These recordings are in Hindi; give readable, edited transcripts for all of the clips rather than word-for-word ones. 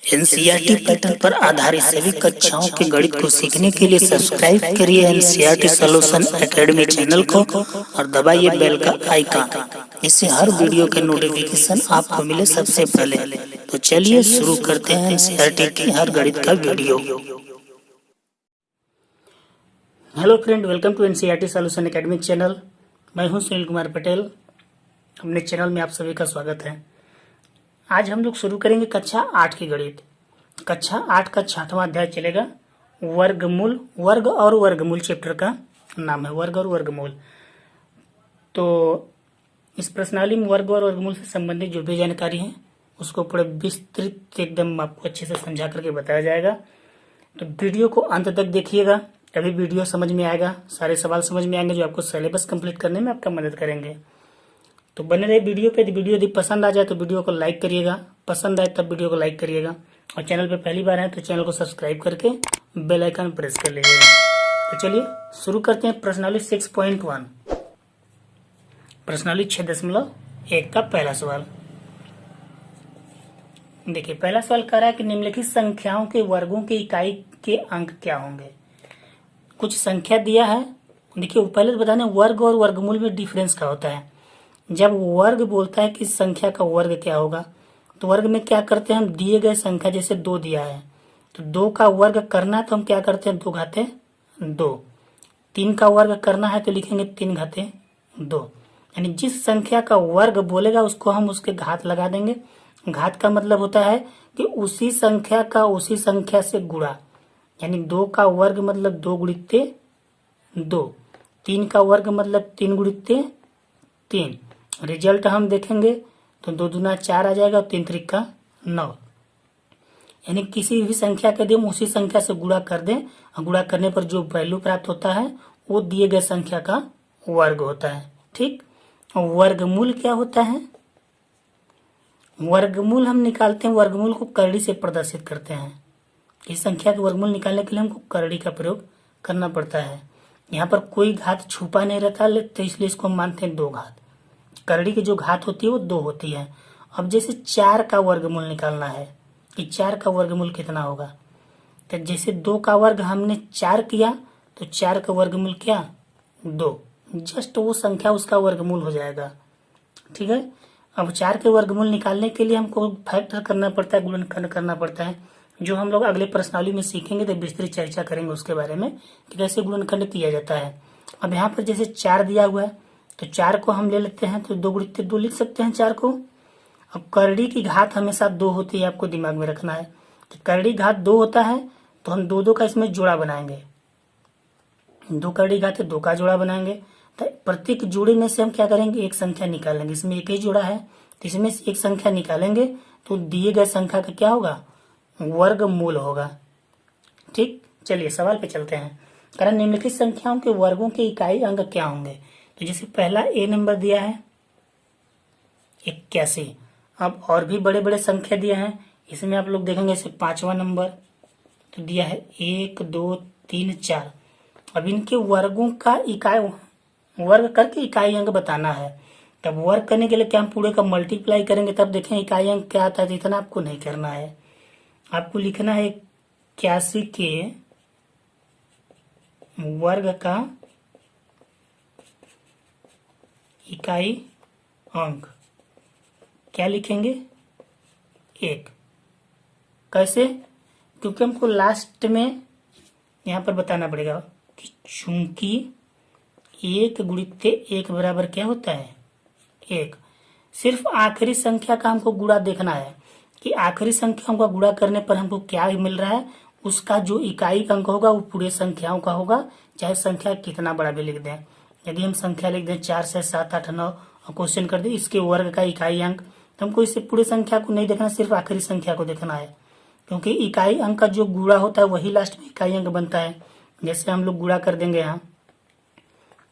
एनसीईआरटी पैटर्न पर आधारित सभी कक्षाओं के गणित को सीखने के लिए सब्सक्राइब करिए एनसीईआरटी सॉल्यूशन एकेडमी चैनल को और दबाइए बेल का आइकन। इससे हर वीडियो के नोटिफिकेशन आपको मिले सबसे पहले। तो चलिए शुरू करते हैं एनसीईआरटी की हर गणित का वीडियो। Hello friend, welcome to NCERT solution academy channel. मैं हूं सुनील कुमार पटेल। अपने चैनल में आप सभी का स्वागत है। आज हम लोग शुरू करेंगे कक्षा 8 की गणित। कक्षा 8 का 6वां अध्याय चलेगा वर्गमूल। वर्ग और वर्गमूल चैप्टर का नाम है वर्ग और वर्गमूल। तो इस प्रश्नावली में वर्ग और वर्गमूल से संबंधित जो भी जानकारी है उसको पूरा विस्तृत एकदम आपको अच्छे से समझा करके बताया जाएगा। तो वीडियो को अंत तक देखिएगा, तभी वीडियो समझ में आएगा, सारे सवाल समझ में आएंगे जो आपको सिलेबस कंप्लीट करने में आपका मदद करेंगे। तो बने रहे वीडियो पे। वीडियो यदि पसंद आ जाए तो वीडियो को लाइक करिएगा, पसंद आए तब वीडियो को लाइक करिएगा, और चैनल पे पहली बार है तो चैनल को सब्सक्राइब करके बेल आइकन प्रेस कर लीजिएगा। तो चलिए शुरू करते हैं प्रश्नावली 6.1। प्रश्नावली 6.1 का पहला सवाल देखिए। पहला सवाल कह रहा है कि निम्नलिखित संख्याओं के वर्गों की इकाई के अंक क्या होंगे। कुछ संख्या दिया है। देखिए पहले तो बताने वर्ग और वर्गमूल में डिफरेंस क्या होता है। जब वर्ग बोलता है कि संख्या का वर्ग क्या होगा, तो वर्ग में क्या करते हैं हम, दिए गए संख्या जैसे 2 दिया है तो 2 का वर्ग करना है तो हम क्या करते हैं 2 घाते 2। 3 का वर्ग करना है तो लिखेंगे 3 घाते 2। यानी जिस संख्या का वर्ग बोलेगा उसको हम उसके घात लगा देंगे। घात का मतलब होता है कि उसी संख्या का उसी संख्या से गुणा। यानी 2 का वर्ग मतलब 2 गुणित 2, 3 का वर्ग मतलब 3 गुणित 3। रिजल्ट हम देखेंगे तो 2 दूना 4 आ जाएगा, 3 त्रिका 9। यानी किसी भी संख्या के हम उसी संख्या से गुणा कर दें, और गुणा करने पर जो वैल्यू प्राप्त होता है वो दिए गए संख्या का वर्ग होता है। ठीक। और वर्गमूल क्या होता है? वर्गमूल हम निकालते हैं, वर्गमूल को करड़ी से प्रदर्शित करते हैं। इस संख्या के वर्गमूल निकालने के लिए हमको करड़ी का प्रयोग करना पड़ता है। यहाँ पर कोई घात छुपा नहीं रहता, तो इसलिए इसको हम मानते हैं 2 घात। करड़ी की जो घात होती है वो 2 होती है। अब जैसे 4 का वर्गमूल निकालना है कि 4 का वर्गमूल कितना होगा, तो जैसे 2 का वर्ग हमने 4 किया तो 4 का वर्गमूल क्या 2, जस्ट वो संख्या उसका वर्गमूल हो जाएगा। ठीक है। अब 4 के वर्गमूल निकालने के लिए हमको फैक्टर करना पड़ता है, गुणनखंड करना पड़ता है, जो हम लोग अगले प्रश्नावली में सीखेंगे तो विस्तृत चर्चा करेंगे उसके बारे में कि कैसे गुणनखंड किया जाता है। अब यहाँ पर जैसे 4 दिया हुआ है तो 4 को हम ले लेते हैं तो 2 गुणित 2 लिख सकते हैं 4 को। अब करड़ी की घात हमेशा 2 होती है, आपको दिमाग में रखना है। तो करड़ी घात 2 होता है तो हम 2 का इसमें जोड़ा बनाएंगे। 2 करड़ी घात 2 का जोड़ा बनाएंगे। तो प्रत्येक जोड़े में से हम क्या करेंगे, एक संख्या निकालेंगे। इसमें एक ही जोड़ा है तो इसमें से एक संख्या निकालेंगे तो दिए गए संख्या का क्या होगा, वर्गमूल होगा। ठीक। चलिए सवाल पे चलते हैं। कारण निम्नलिखित संख्याओं के वर्गों के इकाई अंक क्या होंगे। तो जैसे पहला ए नंबर दिया है 81। अब और भी बड़े बड़े संख्या दिए हैं, इसमें आप लोग देखेंगे जैसे 5वां नंबर तो दिया है 1 2 3 4। अब इनके वर्गों का इकाई वर्ग करके इकाई अंक बताना है। तब वर्ग करने के लिए क्या हम पूरे का मल्टीप्लाई करेंगे, तब देखें इकाई अंक क्या आता है। इतना आपको नहीं करना है, आपको लिखना है 81 के वर्ग का इकाई अंक क्या लिखेंगे 1। कैसे? क्योंकि हमको लास्ट में यहाँ पर बताना पड़ेगा कि चूंकि 1 गुणित 1 बराबर क्या होता है 1। सिर्फ आखिरी संख्या का हमको गुणा देखना है कि आखिरी संख्याओं का गुणा करने पर हमको क्या मिल रहा है। उसका जो इकाई अंक होगा वो पूरे संख्याओं का होगा, चाहे संख्या कितना बड़ा भी लिख दें। यदि हम संख्या लिख दें 4 से 7 8 9 और क्वेश्चन कर दे इसके वर्ग का इकाई अंक, तो हमको इससे पूरे संख्या को नहीं देखना, सिर्फ आखिरी संख्या को देखना है। क्योंकि इकाई अंक का जो गुणा होता है वही लास्ट में इकाई अंक बनता है। जैसे हम लोग गुणा कर देंगे यहाँ,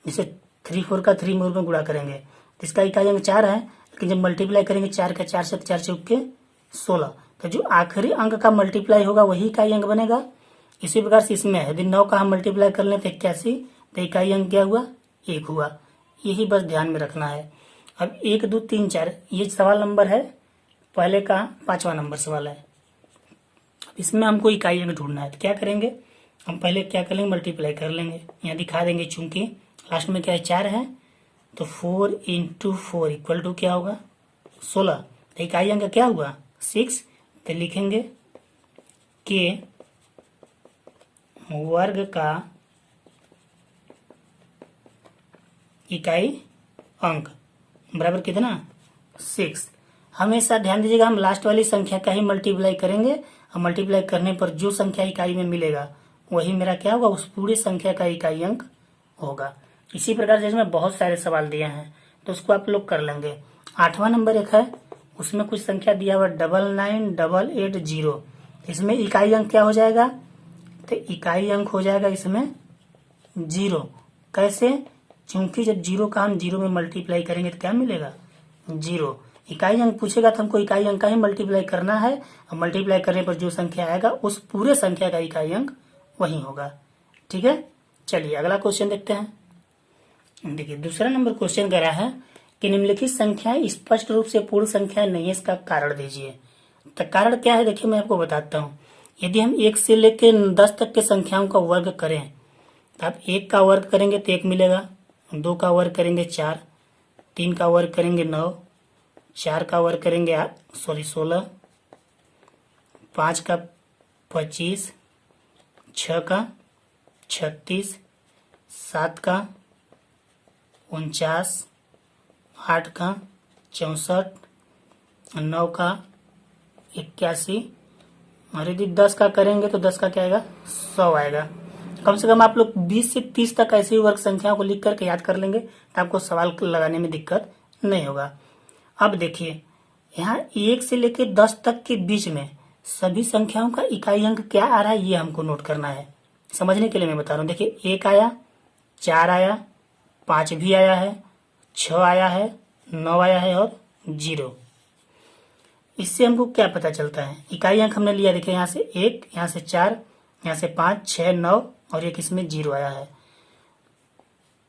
जैसे 3 4 का 3 में गुणा करेंगे तो इसका इकाई अंक 4 है, लेकिन जब मल्टीप्लाई करेंगे 4 का 4 से 4 चौक के 16, तो जो आखिरी अंक का मल्टीप्लाई होगा वही इकाई अंक बनेगा। इसी प्रकार से इसमें यदि 9 का हम मल्टीप्लाई कर लें तो 81, तो इकाई अंक क्या हुआ 1 हुआ। यही बस ध्यान में रखना है। अब 1 2 3 4 ये सवाल नंबर है पहले का 5वां नंबर सवाल है। इसमें हमको इकाई अंक ढूंढना है, तो क्या करेंगे, हम पहले क्या करेंगे, मल्टीप्लाई कर लेंगे, यहाँ दिखा देंगे, चूंकि लास्ट में क्या है 4 है, तो 4 इंटू 4 इक्वल टू क्या होगा 16। तो इकाई अंक क्या हुआ 6। तो लिखेंगे के वर्ग का इकाई अंक बराबर कितना 6। हमेशा ध्यान दीजिएगा, हम लास्ट वाली संख्या का ही मल्टीप्लाई करेंगे और मल्टीप्लाई करने पर जो संख्या इकाई में मिलेगा वही मेरा क्या होगा, उस पूरी संख्या का इकाई अंक होगा। इसी प्रकार से इसमें बहुत सारे सवाल दिए हैं, तो उसको आप लोग कर लेंगे। 8वां नंबर एक है, उसमें कुछ संख्या दिया हुआ 998880। इसमें इकाई अंक क्या हो जाएगा, तो इकाई अंक हो जाएगा इसमें 0। कैसे, क्योंकि जब 0 का हम 0 में मल्टीप्लाई करेंगे तो क्या मिलेगा 0। इकाई अंक पूछेगा तो हमको इकाई अंक का ही मल्टीप्लाई करना है, और मल्टीप्लाई करने पर जो संख्या आएगा उस पूरे संख्या का इकाई अंक वही होगा। ठीक है, चलिए अगला क्वेश्चन देखते हैं। देखिए दूसरा नंबर क्वेश्चन कह रहा है कि निम्नलिखित संख्याएं स्पष्ट रूप से पूर्ण संख्या नहीं है, इसका कारण दीजिए। तो कारण क्या है, देखिए मैं आपको बताता हूँ। यदि हम 1 से लेकर 10 तक के संख्याओं का वर्ग करें तो आप 1 का वर्ग करेंगे तो 1 मिलेगा, 2 का वर्ग करेंगे 4, 3 का वर्ग करेंगे 9, 4 का वर्ग करेंगे 16, 5 का 25, 6 का 36, 7 का 49, 8 का 64, 9 का 81, और यदि 10 का करेंगे तो 10 का क्या आएगा 100 आएगा। कम से कम आप लोग 20 से 30 तक ऐसी वर्ग संख्याओं को लिख करके याद कर लेंगे तो आपको सवाल लगाने में दिक्कत नहीं होगा। अब देखिए यहाँ 1 से लेकर 10 तक के बीच में सभी संख्याओं का इकाई अंक क्या आ रहा है, ये हमको नोट करना है। समझने के लिए मैं बता रहा हूँ। देखिए 1 आया, 4 आया, 5 भी आया है, 6 आया है, 9 आया है और 0। इससे हमको क्या पता चलता है, इकाई अंक हमने लिया। देखिए यहाँ से 1, यहाँ से 4, यहाँ से 5, 6, 9 और एक इसमें 0 आया है।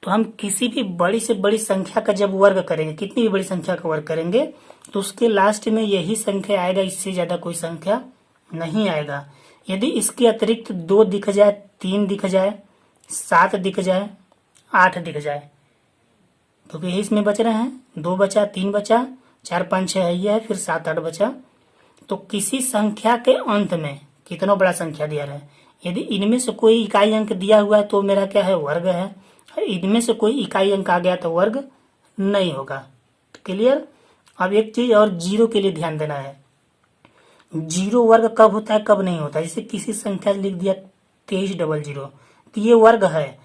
तो हम किसी भी बड़ी से बड़ी संख्या का जब वर्ग करेंगे, कितनी भी बड़ी संख्या का वर्ग करेंगे तो उसके लास्ट में यही संख्या आएगा, इससे ज्यादा कोई संख्या नहीं आएगा। यदि इसके अतिरिक्त 2 दिख जाए, 3 दिख जाए, 7 दिख जाए, 8 दिख जाए, क्योंकि यही इसमें बच रहे हैं, 2 बचा, 3 बचा, 4, 5, 6 है ये है, फिर 7, 8 बचा। तो किसी संख्या के अंत में कितना बड़ा संख्या दिया है, यदि इनमें से कोई इकाई अंक दिया हुआ है तो मेरा क्या है वर्ग है, इनमें से कोई इकाई अंक आ गया तो वर्ग नहीं होगा। क्लियर। अब एक चीज और 0 के लिए ध्यान देना है, 0 वर्ग कब होता है कब नहीं होता। जैसे किसी संख्या लिख दिया 2300 तो ये वर्ग है,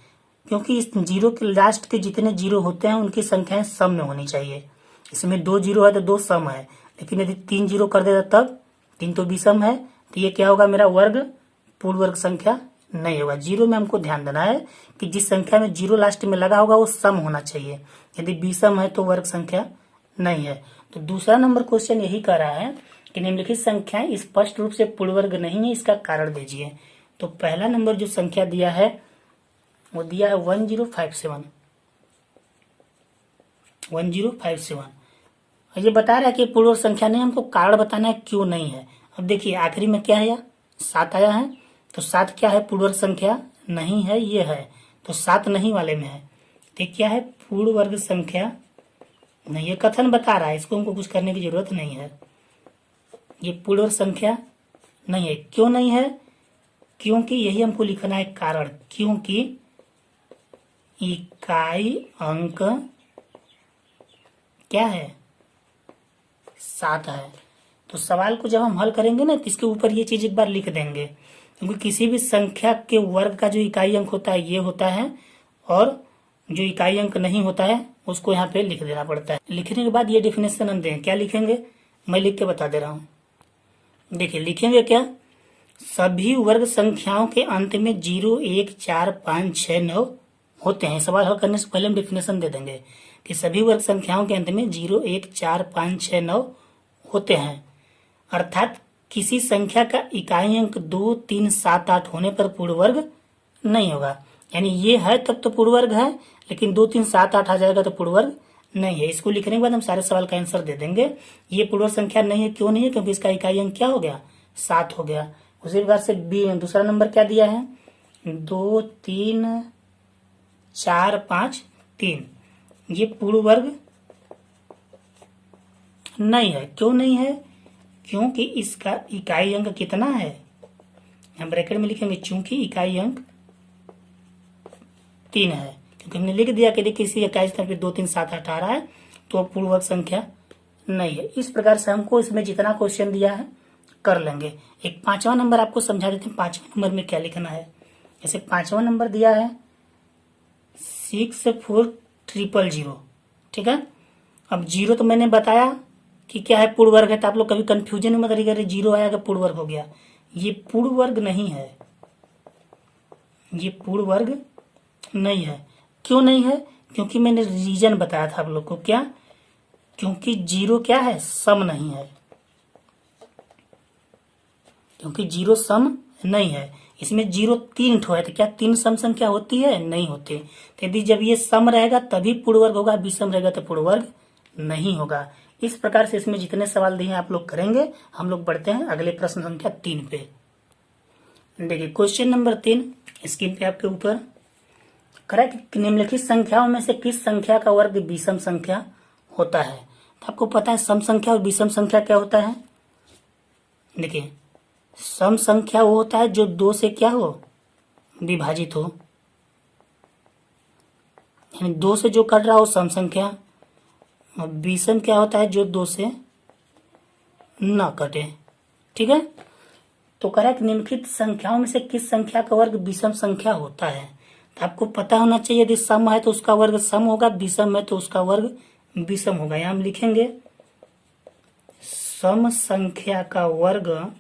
क्योंकि इस 0 के लास्ट के जितने 0 होते हैं उनकी संख्याएं सम में होनी चाहिए। इसमें 2 0 है तो 2 सम है, लेकिन यदि 3 0 कर देता तब 3 तो विषम है, तो ये क्या होगा मेरा वर्ग पूर्ण वर्ग संख्या नहीं होगा। 0 में हमको ध्यान देना है कि जिस संख्या में 0 लास्ट में लगा होगा वो सम होना चाहिए, यदि विषम है तो वर्ग संख्या नहीं है। तो दूसरा नंबर क्वेश्चन यही कह रहा है कि निम्नलिखित संख्याएं स्पष्ट रूप से पूर्ण वर्ग नहीं है, इसका कारण दीजिए। तो पहला नंबर जो संख्या दिया है वो दिया है 1057। 1057 और ये बता रहा है कि पूर्ण वर्ग संख्या नहीं, हमको कारण बताना है क्यों नहीं है। अब देखिए आखिरी में क्या है, 7 आया है, तो 7 क्या है पूर्ण वर्ग संख्या नहीं है, ये है, तो 7 नहीं वाले में है, तो क्या है पूर्ण वर्ग संख्या नहीं। ये कथन बता रहा है, इसको हमको कुछ करने की जरूरत नहीं है, ये पूर्ण वर्ग संख्या नहीं है। क्यों नहीं है, क्योंकि यही हमको लिखना है कारण, क्योंकि इकाई अंक क्या है 7 है। तो सवाल को जब हम हल करेंगे ना तो इसके ऊपर ये चीज एक बार लिख देंगे, क्योंकि किसी भी संख्या के वर्ग का जो इकाई अंक होता है ये होता है, और जो इकाई अंक नहीं होता है उसको यहाँ पे लिख देना पड़ता है। लिखने के बाद ये डेफिनेशन हम दें, क्या लिखेंगे मैं लिख के बता दे रहा हूँ। देखिए लिखेंगे क्या, सभी वर्ग संख्याओं के अंत में 0, 1, 4, 5, 6, 9 होते हैं। सवाल हल करने से पहले हम डेफिनेशन दे देंगे कि सभी वर्ग संख्याओं के अंत में 0, 1, 4, 5, 6, 9 होते हैं, अर्थात किसी संख्या का इकाई अंक 2, 3, 7, 8 होने पर पूर्ण वर्ग नहीं होगा। यानी ये है तब तो पूर्ण वर्ग है, लेकिन 2, 3, 7, 8 आ जाएगा तो पूर्ण वर्ग नहीं है। इसको लिखने के बाद हम सारे सवाल का आंसर दे देंगे। ये पूर्ण वर्ग संख्या नहीं है, क्यों नहीं है, क्योंकि इसका इकाई अंक क्या हो गया 7 हो गया। उसी प्रकार से बी दूसरा नंबर क्या दिया है, 2 3 4 5 3, ये पूर्ण वर्ग नहीं है। क्यों नहीं है, क्योंकि इसका इकाई अंक कितना है, हम ब्रैकेट में लिखेंगे चूंकि इकाई अंक 3 है, क्योंकि हमने लिख दिया कि देखिए इसी इकाई स्थान पे 2 3 7 8 आ रहा है, तो पूर्ण वर्ग संख्या नहीं है। इस प्रकार से हमको इसमें जितना क्वेश्चन दिया है कर लेंगे। एक 5वां नंबर आपको समझा देते हैं, 5वें नंबर में क्या लिखना है। जैसे 5वां नंबर दिया है 64000, ठीक है। अब जीरो तो मैंने बताया कि क्या है, पूर्ण वर्ग है, तो आप लोग कभी कंफ्यूजन में मत रहिएगा, जीरो आया पूर्ण वर्ग हो गया। ये पूर्ण वर्ग नहीं है, ये पूर्ण वर्ग नहीं है। क्यों नहीं है, क्योंकि मैंने रीजन बताया था आप लोग को, क्या, क्योंकि जीरो क्या है, सम नहीं है, क्योंकि जीरो सम नहीं है। इसमें जीरो 3 ठो है, तो क्या 3 सम संख्या होती है, नहीं होती। तो यदि जब ये सम रहेगा तभी पूर्ण वर्ग होगा, विषम रहेगा तो पूर्ण वर्ग नहीं होगा। इस प्रकार से इसमें जितने सवाल दिए हैं आप लोग करेंगे। हम लोग बढ़ते हैं अगले प्रश्न संख्या 3 पे। देखिए क्वेश्चन नंबर 3 स्क्रीन पे आपके ऊपर करेक्ट, निम्नलिखित संख्याओं में से किस संख्या का वर्ग विषम संख्या होता है। तो आपको पता है सम संख्या और विषम संख्या क्या होता है। देखिए सम संख्या वो होता है जो 2 से क्या हो, विभाजित हो, यानी 2 से जो कट रहा हो सम संख्या। और विषम क्या होता है, जो 2 से न कटे, ठीक है। तो करेक्ट, निम्नलिखित संख्याओं में से किस संख्या का वर्ग विषम संख्या होता है। तो आपको पता होना चाहिए, यदि सम है तो उसका वर्ग सम होगा, विषम है तो उसका वर्ग विषम होगा। यहां हम लिखेंगे सम संख्या का वर्ग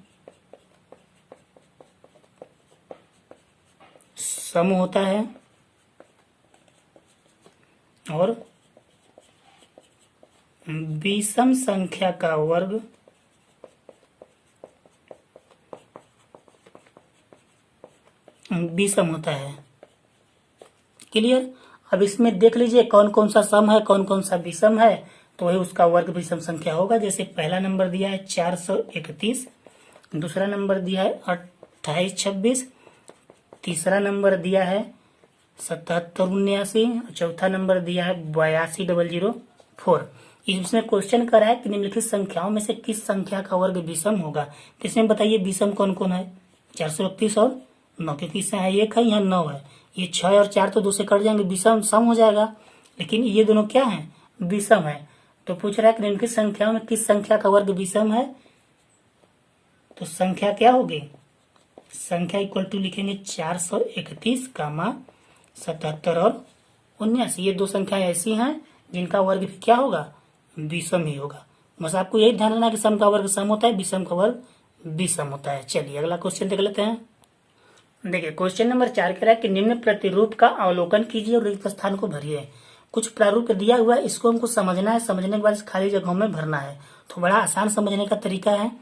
सम होता है और विषम संख्या का वर्ग विषम होता है। क्लियर। अब इसमें देख लीजिए कौन कौन सा सम है, कौन कौन सा विषम है, तो वही उसका वर्ग विषम संख्या होगा। जैसे पहला नंबर दिया है 431, दूसरा नंबर दिया है 2826, तीसरा नंबर दिया है 7779, चौथा नंबर दिया है 82004। इसमें क्वेश्चन कर रहा है कि निम्नलिखित संख्याओं में से किस संख्या का वर्ग विषम होगा। तो इसमें बताइए विषम कौन कौन है, 431 और 9, क्योंकि इसमें 1 है, यहाँ 9 है। ये 6 और 4 तो 2 से कट जाएंगे, विषम सम हो जाएगा, लेकिन ये दोनों क्या है, विषम है। तो पूछ रहा है कि निम्नलिखित संख्याओं में किस संख्या का वर्ग विषम है। तो संख्या क्या होगी, संख्या इक्वल टू लिखेंगे 431 कामा 77 और 79। ये दो संख्याएं ऐसी हैं जिनका वर्ग भी क्या होगा, विषम ही होगा। बस आपको यही ध्यान रखना कि सम का वर्ग सम होता है, विषम का वर्ग विषम होता है। चलिए अगला क्वेश्चन देख लेते हैं। देखिए क्वेश्चन नंबर 4 कह रहा है कि निम्न प्रतिरूप का अवलोकन कीजिए और रिक्त स्थान को भरिए। कुछ प्रारूप दिया हुआ है, इसको हमको समझना है, समझने के बाद खाली जगहों में भरना है। तो बड़ा आसान समझने का तरीका है।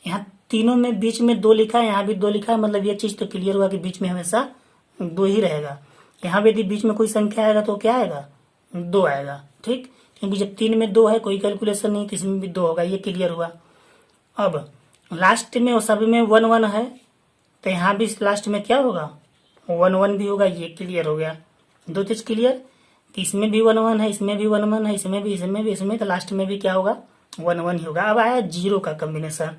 यहाँ तीनों में बीच में 2 लिखा है, यहाँ भी 2 लिखा है, मतलब ये चीज तो क्लियर हुआ कि बीच में हमेशा 2 ही रहेगा। यहाँ भी यदि बीच में कोई संख्या आएगा तो क्या आएगा, 2 आएगा, ठीक। क्योंकि जब 3 में 2 है, कोई कैलकुलेशन नहीं, तो इसमें भी 2 होगा, ये क्लियर हुआ। अब लास्ट में वो सभी में 1 1 है, तो यहाँ भी लास्ट में क्या होगा, 1 1 भी होगा, ये क्लियर हो गया। 2 चीज क्लियर कि इसमें भी 1 1 है, इसमें भी 1 1 है, इसमें भी, इसमें भी, इसमें, तो लास्ट में भी क्या होगा, 1 1 ही होगा। अब आया 0 का कॉम्बिनेशन,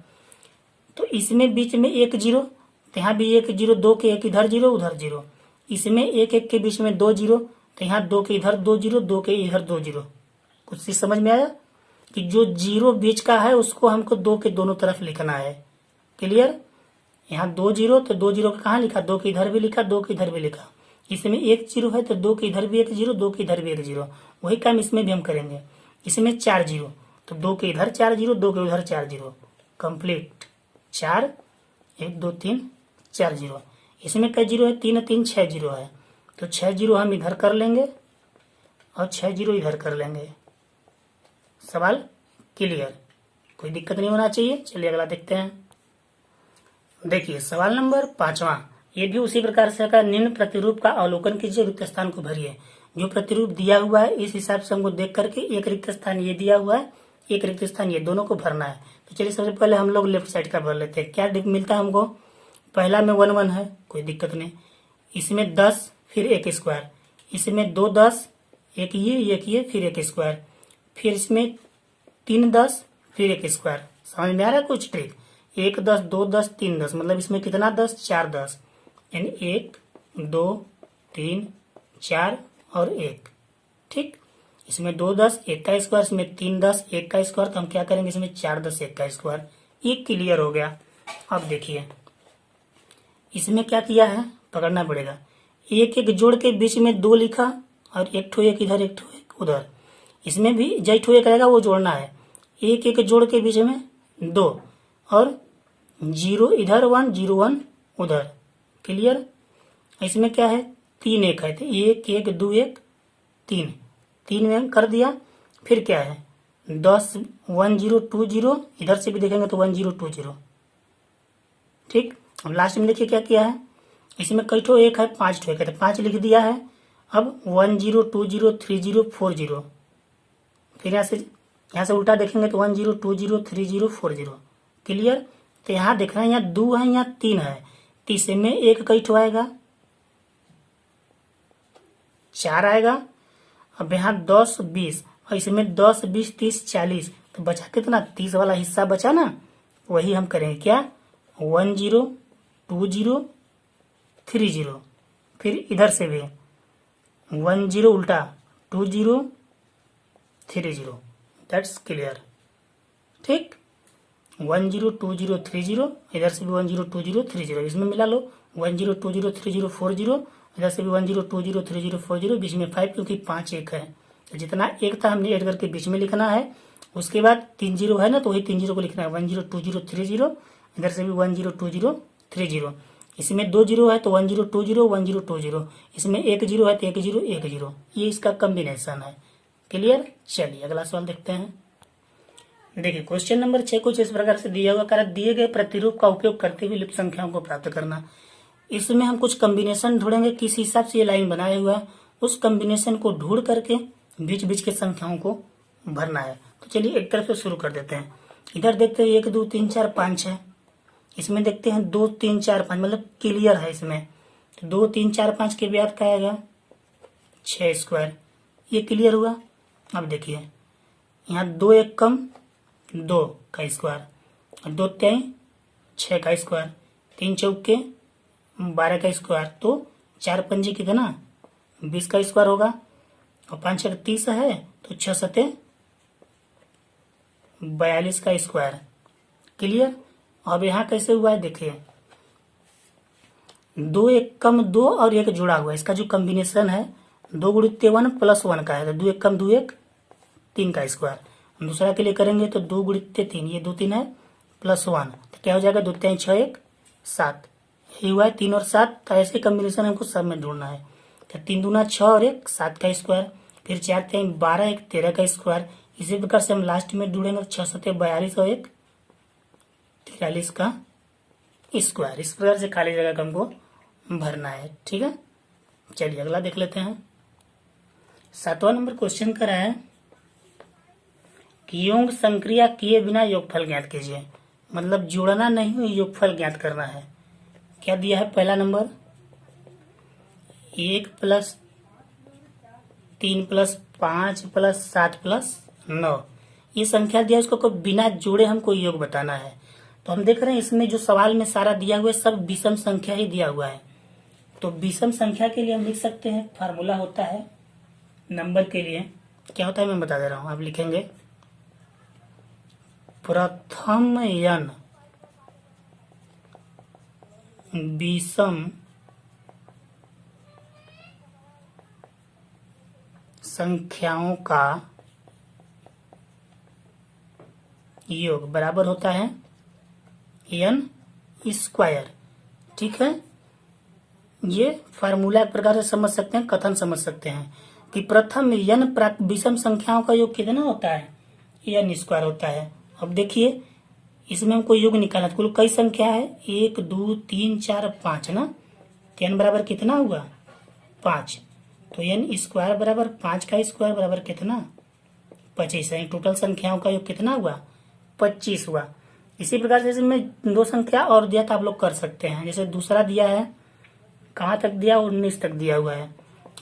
तो इसमें बीच में 1 0, तो यहाँ भी 1 0, 2 के एक इधर 0 उधर 0, इसमें 1 1 के बीच में 2 0, तो यहाँ 2 के इधर 2 0, 2 के इधर 2 0। कुछ चीज समझ में आया कि जो 0 बीच का है उसको हमको 2 के दोनों तरफ लिखना है। क्लियर। यहाँ 2 0, तो 2 0 कहाँ लिखा, 2 के इधर भी लिखा, 2 के इधर भी लिखा। इसमें 1 0 है तो 2 के इधर भी 1 0, 2 के इधर भी 1 0। वही काम इसमें भी हम करेंगे। इसमें 4 0, तो 2 के इधर 4 0, 2 के उधर 4 0, कंप्लीट 4 1 2 3 4 0। इसमें कई 0 है, 3 3 6 0 है, तो 6 0 हम इधर कर लेंगे और 6 0 इधर कर लेंगे। सवाल क्लियर, कोई दिक्कत नहीं होना चाहिए। चलिए अगला देखते हैं। देखिए सवाल नंबर 5वां, ये भी उसी प्रकार से का निम्न प्रतिरूप का अवलोकन कीजिए, रिक्त स्थान को भरिए। जो प्रतिरूप दिया हुआ है इस हिसाब से हमको देख करके एक रिक्त स्थान ये दिया हुआ है, एक रिक्त स्थान ये, दोनों को भरना है। तो चलिए सबसे पहले हम लोग लेफ्ट साइड का भर लेते हैं। क्या मिलता है हमको, पहला में 1 1 है, कोई दिक्कत नहीं। इसमें 10 फिर एक स्क्वायर, इसमें 2 10 एक ये फिर एक स्क्वायर, फिर इसमें 3 10 फिर एक स्क्वायर। समझ में आ रहा है कुछ ट्रिक? 1 10 2 10 3 10, मतलब इसमें कितना 10 4 10, यानी 1 2 3 4 और 1। ठीक, इसमें 2 10 1 का स्क्वायर, इसमें 3 10 1 का स्क्वायर, तो हम क्या करेंगे इसमें 4 10 1 का स्क्वायर। ये क्लियर हो गया। अब देखिए इसमें क्या किया है, पकड़ना पड़ेगा। एक एक जोड़ के बीच में 2 लिखा और एक ठो एक इधर एक ठो एक उधर। इसमें भी जय ठो एक रहेगा वो जोड़ना है। एक एक जोड़ के बीच में 2 और 0 इधर 1 0 1 उधर। क्लियर? इसमें क्या है 3 1 है, तो 1 1 2 1 3 3 में कर दिया। फिर क्या है 10 1 0 2 0, इधर से भी देखेंगे तो 1 0 2 0। ठीक, अब लास्ट में देखिए क्या किया है, इसमें कई ठो एक है 5 ठो एक है, तो 5 लिख दिया है। अब 1 0 2 0 3 0 4 0, फिर यहाँ से उल्टा देखेंगे तो 1 0 2 0 3 0 4 0। क्लियर? तो यहाँ देख रहे हैं यहाँ 2 है यहाँ 3 है, तीसरे में एक कई ठो आएगा 4 आएगा। अब यहाँ 10 20 और इसमें 10 20 30 40, तो बचा कितना 30 वाला हिस्सा बचा ना, वही हम करेंगे क्या 1 0 2 0 3 0, फिर इधर से भी 1 0 उल्टा 2 0 3 0। That's clear. ठीक, 1 0 2 0 3 0, इधर से भी 1 0 2 0 3 0, इसमें मिला लो 1 0 2 0 3 0 4 0, इधर से भी 1 0 2 0 3 0 4 0, बीच में 5 क्योंकि 5 1 है, तो जितना एक था हमने ऐड करके बीच में लिखना है। उसके बाद 3 0 है ना, तो वही 3 0 को लिखना है 1 0 2 0 3 0, इधर से भी 1 0 2 0 3 0। इसमें 2 0 है तो 1 0 2 0 1 0 2 0, इसमें 1 0 है तो 1 0 1 0, ये इसका कॉम्बिनेशन है। क्लियर? चलिए अगला सवाल देखते हैं। देखिए क्वेश्चन नंबर 6 कुछ इस प्रकार से दिया हुआ, कारण दिए गए प्रतिरूप का उपयोग करते हुए लिप्त संख्याओं को प्राप्त करना। इसमें हम कुछ कॉम्बिनेशन ढूंढेंगे, किस हिसाब से ये लाइन बनाया हुआ है उस कॉम्बिनेशन को ढूंढ करके बीच बीच के संख्याओं को भरना है। तो चलिए एक तरफ से शुरू कर देते हैं। इधर देखते हैं 1 2 3 4 5 है, इसमें देखते हैं 2 3 4 5, मतलब क्लियर है इसमें। तो 2 3 4 5 के बाद क्या आएगा 6 स्क्वायर, ये क्लियर हुआ। अब देखिए यहाँ 2 1 कम 2 का स्क्वायर, 2 3 6 का स्क्वायर, 3 चौके 12 का स्क्वायर, तो 4 पंजे कितना 20 का स्क्वायर होगा, और 5 6 30 है, तो 6 7 42 का स्क्वायर। क्लियर? अब यहाँ कैसे हुआ है देखिए 2 1 कम 2 और 1 जुड़ा हुआ है, इसका जो कॉम्बिनेशन है 2 गुणित 1 प्लस 1 का है, तो 2 1 कम 2 1 3 का स्क्वायर। दूसरा के लिए करेंगे तो 2 गुणित 3, ये 2 3 है प्लस 1, तो क्या हो जाएगा 2 3 6 1 7, यही हुआ है 3 और 7। तो ऐसे कॉम्बिनेशन हमको सब में ढूंढना है। तो 3 दूना 6 और 1 7 का स्क्वायर, फिर 4 3 12 1 13 का स्क्वायर। इसी प्रकार से हम लास्ट में ढूंढेंगे 6 7 42 और 1 43 का स्क्वायर। इस प्रकार से खाली जगह का हमको भरना है। ठीक है, चलिए अगला देख लेते हैं। 7वां नंबर क्वेश्चन कर रहा है कि योग संक्रिया किए बिना योगफल ज्ञात कीजिए, मतलब जोड़ना नहीं हो योगफल ज्ञात करना है। क्या दिया है पहला number 1 plus 3 plus 5 plus 7 plus 9, ये संख्या दिया है, इसको बिना जोड़े हमको योग बताना है। तो हम देख रहे हैं इसमें जो सवाल में सारा दिया हुआ है सब विषम संख्या ही दिया हुआ है। तो विषम संख्या के लिए हम लिख सकते हैं, फार्मूला होता है नंबर के लिए क्या होता है मैं बता दे रहा हूं। आप लिखेंगे प्रथम n विषम संख्याओं का योग बराबर होता है n स्क्वायर। ठीक है, ये फार्मूला एक प्रकार से समझ सकते हैं, कथन समझ सकते हैं कि प्रथम n विषम संख्याओं का योग कितना होता है n स्क्वायर होता है। अब देखिए इसमें हमको योग निकालना, कुल कई संख्या है 1 2 3 4 5 ना, तो n बराबर कितना हुआ 5, तो n स्क्वायर बराबर 5 का स्क्वायर बराबर कितना 25 है। टोटल संख्याओं का योग कितना हुआ 25 हुआ। इसी प्रकार से इसमें दो संख्या और दिया तो आप लोग कर सकते हैं। जैसे दूसरा दिया है, कहाँ तक दिया, 19 तक दिया हुआ है।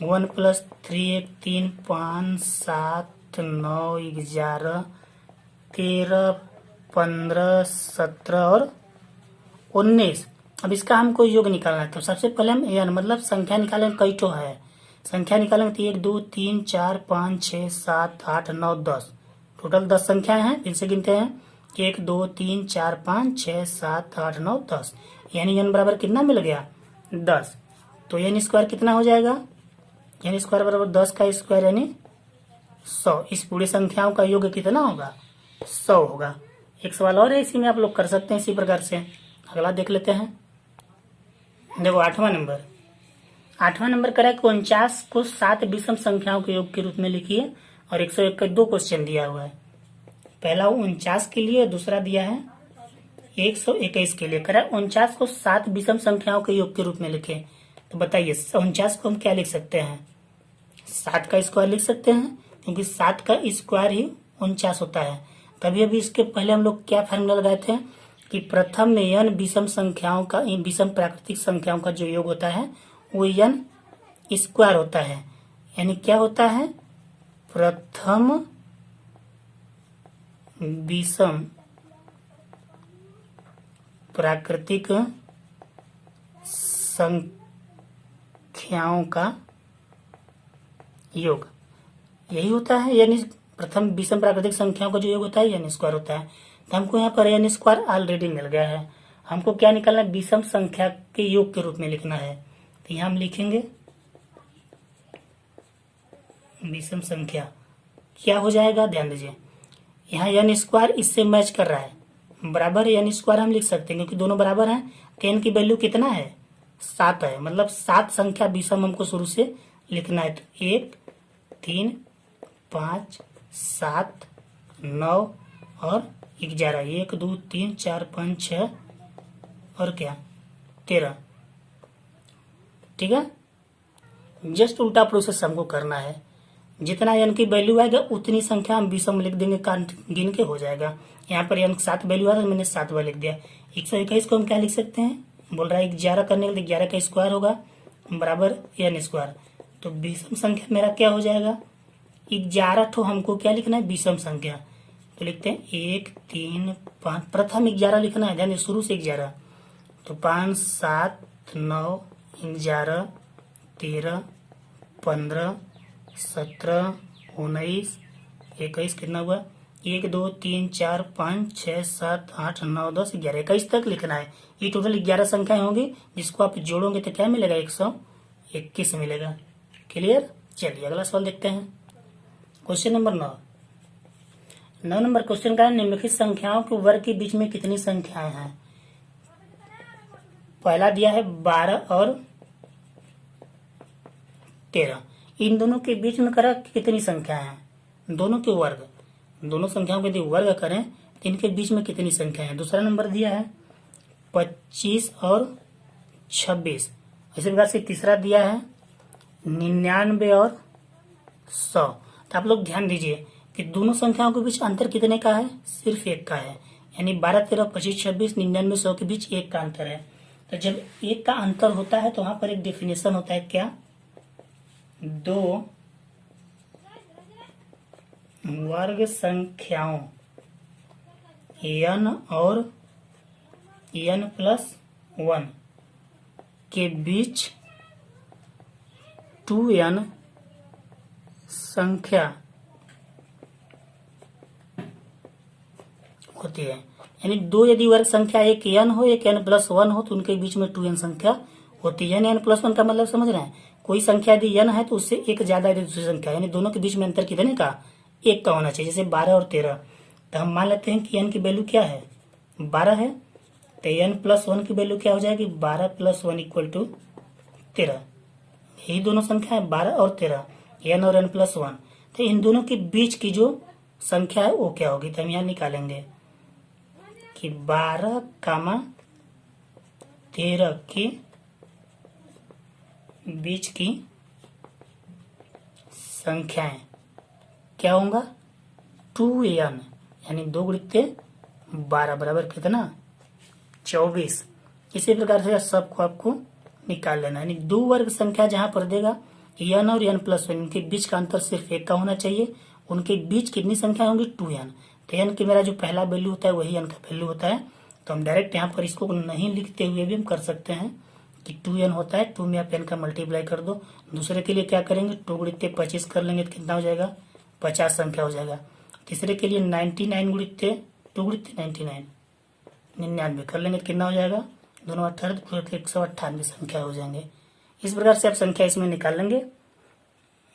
1 + 3 1 3 5 7 9 11 13 15 17 और 19। अब इसका हमको योग निकालना है। तो सबसे पहले हम n मतलब संख्या निकालेंगे, कई ठो है संख्या निकालेंगे तो 1 2 3 4 5 6 7 8 9 10, टोटल 10 संख्याएं हैं। फिर से गिनते हैं 1 2 3 4 5 6 7 8 9 10, यानी n बराबर कितना मिल गया, 10। तो n स्क्वायर कितना हो जाएगा, n स्क्वायर बराबर 10 का स्क्वायर यानी 100। इस पूरी संख्याओं का योग कितना होगा, 100 होगा। एक सवाल और है, इसी में आप लोग कर सकते हैं इसी प्रकार से। अगला देख लेते हैं। देखो 8वां नंबर करें कि 49 को 7 विषम संख्याओं के योग के रूप में लिखिए, और 101 का 2 क्वेश्चन दिया हुआ है। पहला 49 के लिए, दूसरा दिया है 121 के लिए। करें 49 को 7 विषम संख्याओं के योग के रूप में लिखे। तो बताइए 49 को हम क्या लिख सकते हैं, 7 का स्क्वायर लिख सकते हैं, क्योंकि 7 का स्क्वायर ही 49 होता है। तभी अभी इसके पहले हम लोग क्या फार्मूला लगाए थे कि प्रथम में n विषम संख्याओं का, विषम प्राकृतिक संख्याओं का जो योग होता है वो n स्क्वायर होता है। यानी क्या होता है, प्रथम विषम प्राकृतिक संख्याओं का योग यही होता है, यानी प्रथम विषम प्राकृतिक संख्याओं का जो योग होता है n स्क्वायर होता है। तो हमको यहाँ पर n स्क्वायर ऑलरेडी मिल गया है। हमको क्या निकालना है, विषम संख्या के योग के रूप में लिखना है। तो यहाँ हम लिखेंगे विषम संख्या क्या हो जाएगा, ध्यान दीजिए यहाँ n स्क्वायर इससे मैच कर रहा है, बराबर n स्क्वायर हम लिख सकते हैं क्योंकि दोनों बराबर हैं। तो n की वैल्यू कितना है, 7 है, मतलब 7 संख्या विषम हमको शुरू से लिखना है। तो 1 3 5 7 9 और 11, 1 2 3 4 5 6 और क्या 13। ठीक है, जस्ट उल्टा प्रोसेस हमको करना है। जितना n की वैल्यू आएगा उतनी संख्या हम विषम लिख देंगे, गिन के हो जाएगा। यहाँ पर n 7 वैल्यू आया तो मैंने 7 बार लिख दिया। 121 को हम क्या लिख सकते हैं, बोल रहा है 11 करने के लिए 11 का स्क्वायर होगा बराबर n स्क्वायर। तो विषम संख्या मेरा क्या हो जाएगा, 11 ठो हमको क्या लिखना है, विषम संख्या। तो लिखते हैं 1 3 5, प्रथम 11 लिखना है, ध्यान शुरू से 11। तो 5 7 9 11 13 15 17 19 21 कितना हुआ, 1 2 3 4 5 6 7 8 9 10 11 21 तक लिखना है। ये टोटल 11 संख्याएं होंगी, जिसको आप जोड़ोगे तो क्या मिलेगा, 121 मिलेगा। क्लियर। चलिए अगला सवाल देखते हैं। क्वेश्चन नंबर 9 नंबर क्वेश्चन का है, निम्नलिखित संख्याओं के वर्ग के बीच में कितनी संख्याएं हैं। पहला दिया है 12 और 13। इन दोनों के बीच में करा कितनी संख्याएं हैं, दोनों के वर्ग, दोनों संख्याओं के यदि वर्ग करें तो इनके बीच में कितनी संख्या है। दूसरा नंबर दिया है 25 और 26। इसी प्रकार से तीसरा दिया है 99 और 100। तो आप लोग ध्यान दीजिए कि दोनों संख्याओं के बीच अंतर कितने का है, सिर्फ एक का है। यानी 12 13 25 26 99 100 के बीच एक का अंतर है। तो जब एक का अंतर होता है तो वहां पर एक डेफिनेशन होता है, क्या, दो वर्ग संख्याओं n और n+1 के बीच 2n संख्या होती है। यानी दो यदि वर्ग संख्या एक n हो एक n+1 हो तो उनके बीच में 2n संख्या होती है। n+1 का मतलब समझ रहे हैं, कोई संख्या यदि n है तो उससे एक ज्यादा यदि दूसरी संख्या, यानी दोनों के बीच में अंतर कितने का, एक का होना चाहिए। जैसे 12 और 13, तो हम मान लेते हैं कि n की वैल्यू क्या है, 12 है, तो n+1 की वैल्यू क्या हो जाएगी, 12 + 1 = 13। यही दोनों संख्या है 12 और 13, n और n+1। तो इन दोनों के बीच की जो संख्या है वो क्या होगी, तो हम यहाँ निकालेंगे कि 12, 13 के बीच की संख्याएं क्या होगा, 2n, यानी 2 × 12 बराबर कितना 24। इसी प्रकार से सबको आपको निकाल लेना है। यानी दो वर्ग संख्या जहां पर देगा n और n प्लस 1, उनके बीच का अंतर सिर्फ 1 का होना चाहिए। उनके बीच कितनी संख्या होंगी 2n। तो n की मेरा जो पहला वैल्यू होता है वही n का वैल्यू होता है। तो हम डायरेक्ट यहाँ पर इसको नहीं लिखते हुए भी हम कर सकते हैं कि 2n होता है। 2 में आप n का मल्टीप्लाई कर दो। दूसरे के लिए क्या करेंगे 2 गुणित 25 कर लेंगे तो कितना हो जाएगा 50 संख्या हो जाएगा। तीसरे के लिए 99 गुणित 2 गुणित 99 99 कर लेंगे तो कितना हो जाएगा दोनों 18 198 संख्या हो जाएंगे। इस प्रकार से आप संख्या इसमें निकाल लेंगे।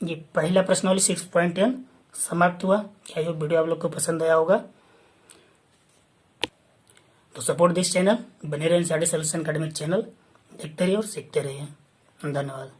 ये पहला प्रश्नावली 6.n समाप्त हुआ। क्या ये वीडियो आप लोग को पसंद आया होगा? तो सपोर्ट दिस चैनल, बने रहे साडे सॉल्यूशन एकेडमिक चैनल, देखते रहिए और सीखते रहिए। धन्यवाद।